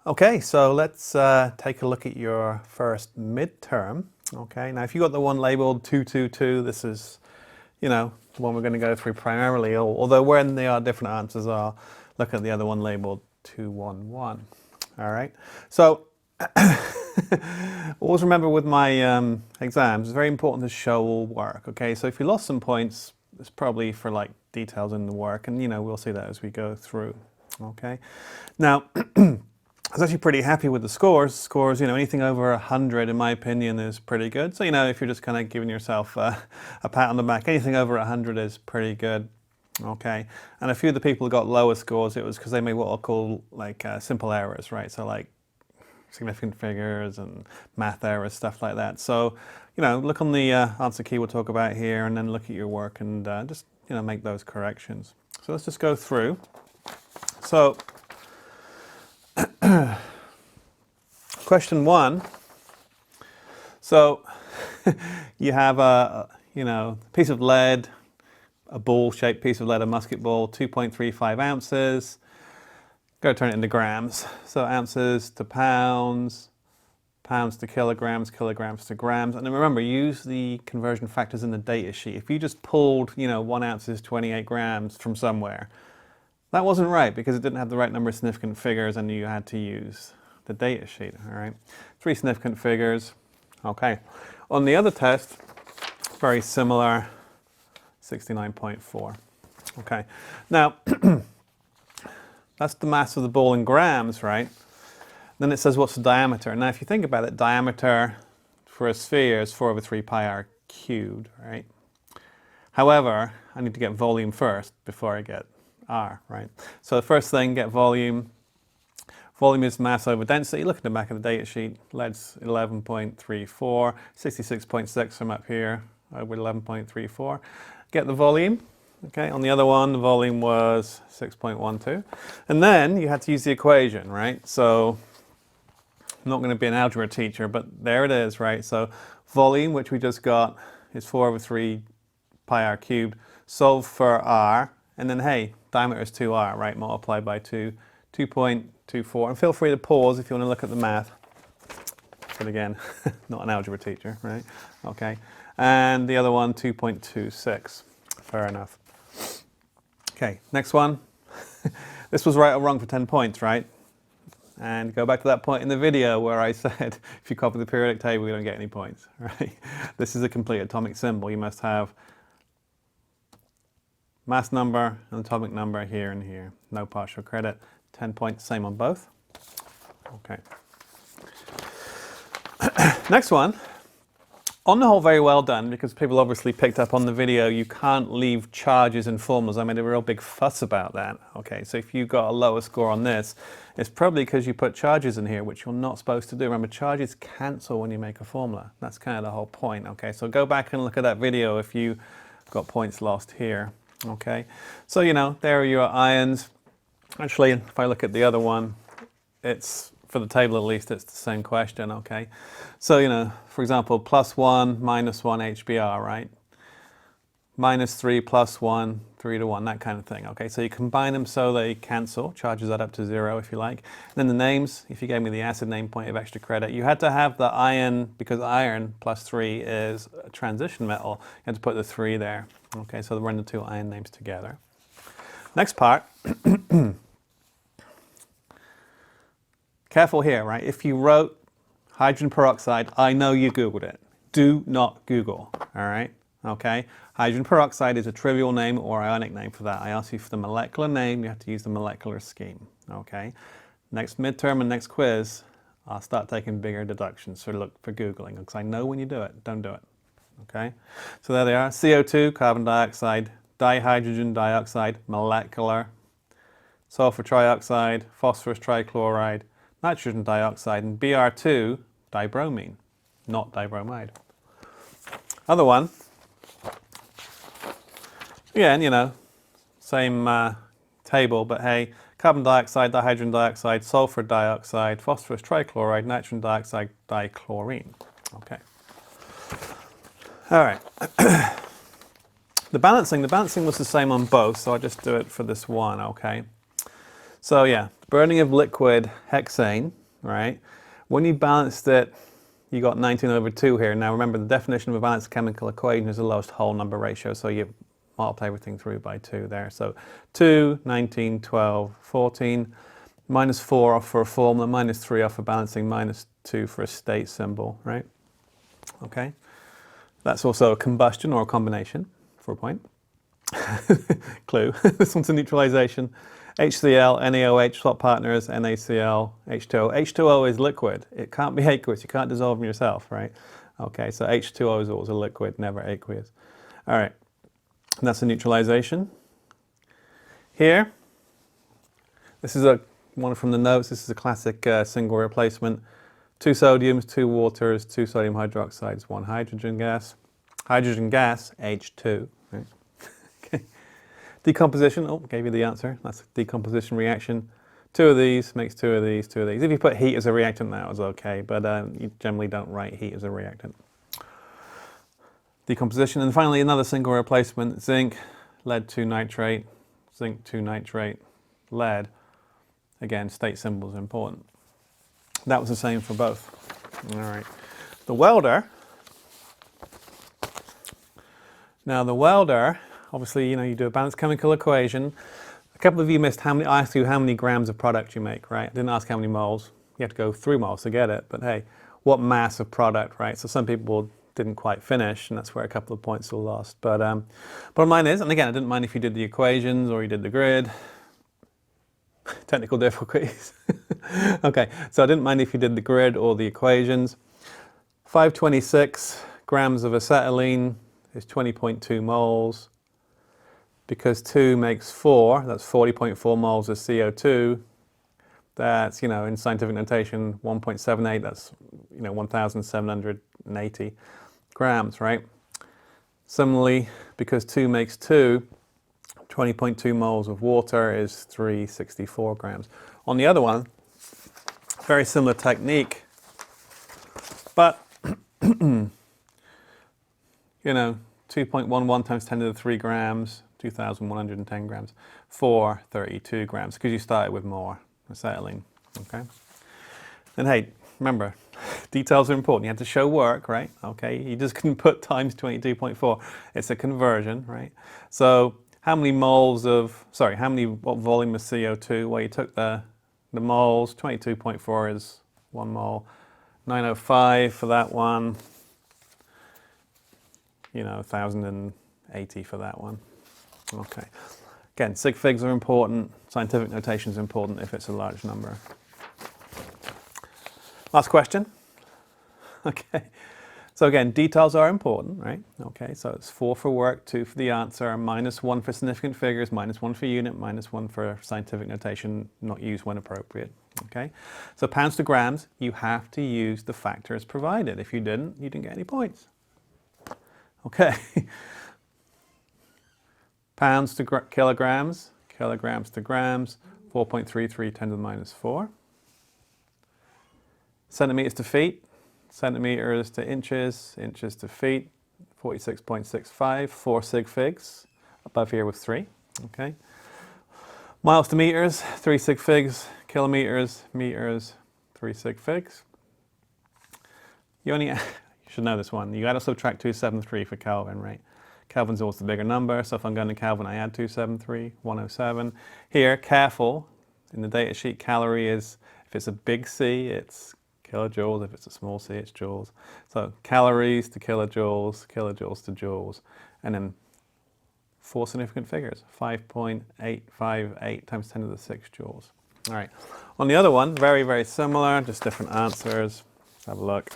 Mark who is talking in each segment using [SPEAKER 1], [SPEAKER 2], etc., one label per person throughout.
[SPEAKER 1] Okay, so let's take a look at your first midterm. Okay, now if you got the one labeled 222, this is, the one we're going to go through primarily, although when they are different answers are, look at the other one labeled 211. All right, so always remember with my exams, it's very important to show all work. Okay, so if you lost some points, it's probably for like details in the work, and we'll see that as we go through. Okay, now I was actually pretty happy with the scores. Scores, anything over 100, in my opinion, is pretty good. So, if you're just kind of giving yourself a pat on the back, anything over 100 is pretty good. Okay, and a few of the people who got lower scores, it was because they made what I'll call like simple errors, right? So like significant figures and math errors, stuff like that. So, look on the answer key we'll talk about here, and then look at your work and just, make those corrections. So let's just go through. So, question 1. So you have a piece of lead, a ball-shaped piece of lead, a musket ball, 2.35 ounces. Go turn it into grams. So ounces to pounds, pounds to kilograms, kilograms to grams. And then remember, use the conversion factors in the data sheet. If you just pulled, 1 ounce is 28 grams from somewhere, that wasn't right because it didn't have the right number of significant figures and you had to use the data sheet, all right? 3 significant figures, okay. On the other test, very similar, 69.4, okay. Now, that's the mass of the ball in grams, right? Then it says what's the diameter. Now, if you think about it, diameter for a sphere is 4 over 3 pi r cubed, right? However, I need to get volume first before I get R, right? So the first thing, get volume. Volume is mass over density. Look at the back of the data sheet. Lead's 11.34, 66.6 from up here over 11.34. Get the volume. Okay, on the other one, the volume was 6.12. And then you had to use the equation, right? So I'm not going to be an algebra teacher, but there it is, right? So volume, which we just got, is 4 over 3 pi r cubed. Solve for R. And then, hey, diameter is 2r, right? Multiplied by 2, 2.24. And feel free to pause if you want to look at the math. But again, not an algebra teacher, right? Okay. And the other one, 2.26. Fair enough. Okay, next one. This was right or wrong for 10 points, right? And go back to that point in the video where I said, if you copy the periodic table, you don't get any points, right? This is a complete atomic symbol. You must have mass number and atomic number here and here. No partial credit. 10 points, same on both. Okay. Next one. On the whole, very well done, because people obviously picked up on the video, you can't leave charges and formulas. I made a real big fuss about that. Okay, so if you got a lower score on this, it's probably because you put charges in here, which you're not supposed to do. Remember, charges cancel when you make a formula. That's kind of the whole point. Okay, so go back and look at that video if you got points lost here. Okay, so there are your ions. Actually, if I look at the other one, it's, for the table at least, it's the same question, okay? So, for example, +1, -1 HBr, right? -3, +1, 3 to 1, that kind of thing, okay? So you combine them so they cancel, charges that up to 0 if you like. And then the names, if you gave me the acid name, point of extra credit. You had to have the iron, because iron +3 is a transition metal, you had to put the 3 there. Okay, so run the 2 ion names together. Next part. Careful here, right? If you wrote hydrogen peroxide, I know you Googled it. Do not Google, all right? Okay? Hydrogen peroxide is a trivial name or ionic name for that. I asked you for the molecular name, you have to use the molecular scheme, okay? Next midterm and next quiz, I'll start taking bigger deductions, so look for Googling, because I know when you do it, don't do it. Okay, so there they are. CO2, carbon dioxide, dihydrogen dioxide, molecular, sulfur trioxide, phosphorus trichloride, nitrogen dioxide, and Br2, dibromine, not dibromide. Other one, again, same table, but hey, carbon dioxide, dihydrogen dioxide, sulfur dioxide, phosphorus trichloride, nitrogen dioxide, dichlorine. Okay. All right. The balancing was the same on both, so I'll just do it for this one, okay? So yeah, burning of liquid hexane, right? When you balanced it, you got 19/2 here. Now remember, the definition of a balanced chemical equation is the lowest whole number ratio, so you multiply everything through by 2 there. So 2, 19, 12, 14, minus 4 off for a formula, minus 3 off for balancing, minus 2 for a state symbol, right? Okay. That's also a combustion or a combination, for a point. Clue. This one's a neutralization. HCl, NaOH, swap partners, NaCl, H2O. H2O is liquid. It can't be aqueous. You can't dissolve them yourself, right? Okay, so H2O is always a liquid, never aqueous. All right, and that's a neutralization. Here, this is one from the notes. This is a classic single replacement. 2 sodiums, 2 waters, 2 sodium hydroxides, 1 hydrogen gas. Hydrogen gas, H2. Right? Okay. Decomposition, oh, gave you the answer. That's a decomposition reaction. 2 of these makes 2 of these, 2 of these. If you put heat as a reactant, that was okay, but you generally don't write heat as a reactant. Decomposition, and finally another single replacement, zinc, lead 2 nitrate, zinc 2 nitrate, lead. Again, state symbols are important. That was the same for both. All right. The welder. Now the welder, obviously, you do a balanced chemical equation. A couple of you missed I asked you how many grams of product you make, right? I didn't ask how many moles. You have to go 3 moles to get it, but hey, what mass of product, right? So some people didn't quite finish, and that's where a couple of points were lost. But bottom line is, and again, I didn't mind if you did the equations or you did the grid. Technical difficulties. Okay, so I didn't mind if you did the grid or the equations. 526 grams of acetylene is 20.2 moles. Because 2 makes 4, that's 40.4 moles of CO2. That's, in scientific notation, 1.78, that's, 1,780 grams, right? Similarly, because 2 makes 2, 20.2 moles of water is 364 grams. On the other one, very similar technique, but 2.11 times 10 to the 3 grams, 2,110 grams, 432 grams, because you started with more acetylene, okay? And hey, remember, details are important. You had to show work, right? Okay, you just couldn't put times 22.4. It's a conversion, right? So what volume of CO2? Well, you took the moles, 22.4 is 1 mole, 905 for that one, 1,080 for that one. Okay. Again, sig figs are important, scientific notation is important if it's a large number. Last question. Okay. So again, details are important, right? Okay, so it's 4 for work, 2 for the answer, -1 for significant figures, -1 for unit, -1 for scientific notation not used when appropriate. Okay, so pounds to grams, you have to use the factors provided. If you didn't get any points. Okay. Pounds to kilograms, kilograms to grams, 4.33 10 to the -4. Centimeters to feet, centimeters to inches, inches to feet, 46.65, 4 sig figs, above here with 3, okay. Miles to meters, 3 sig figs, kilometers, meters, 3 sig figs. You should know this one, you got to subtract 273 for Kelvin, right? Kelvin's always the bigger number, so if I'm going to Kelvin, I add 273, 107. Here, careful, in the data sheet, calorie is, if it's a big C, it's kilojoules. If it's a small c, it's joules. So calories to kilojoules, kilojoules to joules. And then 4 significant figures, 5.858 times 10 to the 6 joules. All right. On the other one, very, very similar, just different answers. Let's have a look.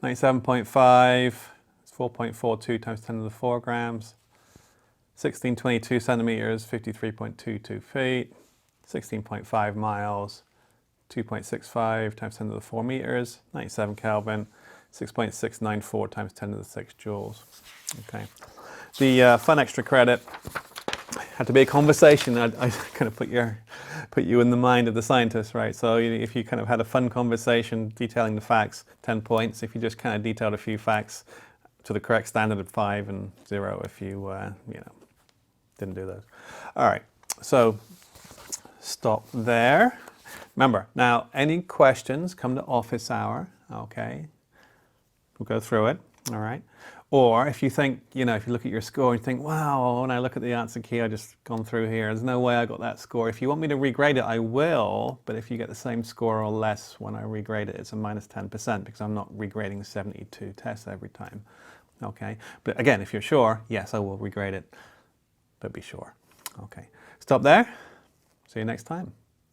[SPEAKER 1] 97.5 is 4.42 times 10 to the 4 grams. 1622 centimeters, 53.22 feet. 16.5 miles, 2.65 times 10 to the 4 meters, 97 Kelvin, 6.694 times 10 to the 6 joules. Okay. The fun extra credit had to be a conversation. I kind of put you in the mind of the scientist, right? So if you kind of had a fun conversation detailing the facts, 10 points. If you just kind of detailed a few facts to the correct standard of 5 and 0 if you, didn't do those. All right. So stop there. Remember, now any questions, come to office hour, okay? We'll go through it, all right? Or if you think, you know, if you look at your score and you think, wow, when I look at the answer key, I just gone through here, there's no way I got that score. If you want me to regrade it, I will, but if you get the same score or less when I regrade it, it's a minus 10% because I'm not regrading 72 tests every time, okay? But again, if you're sure, yes, I will regrade it, but be sure, okay? Stop there. See you next time.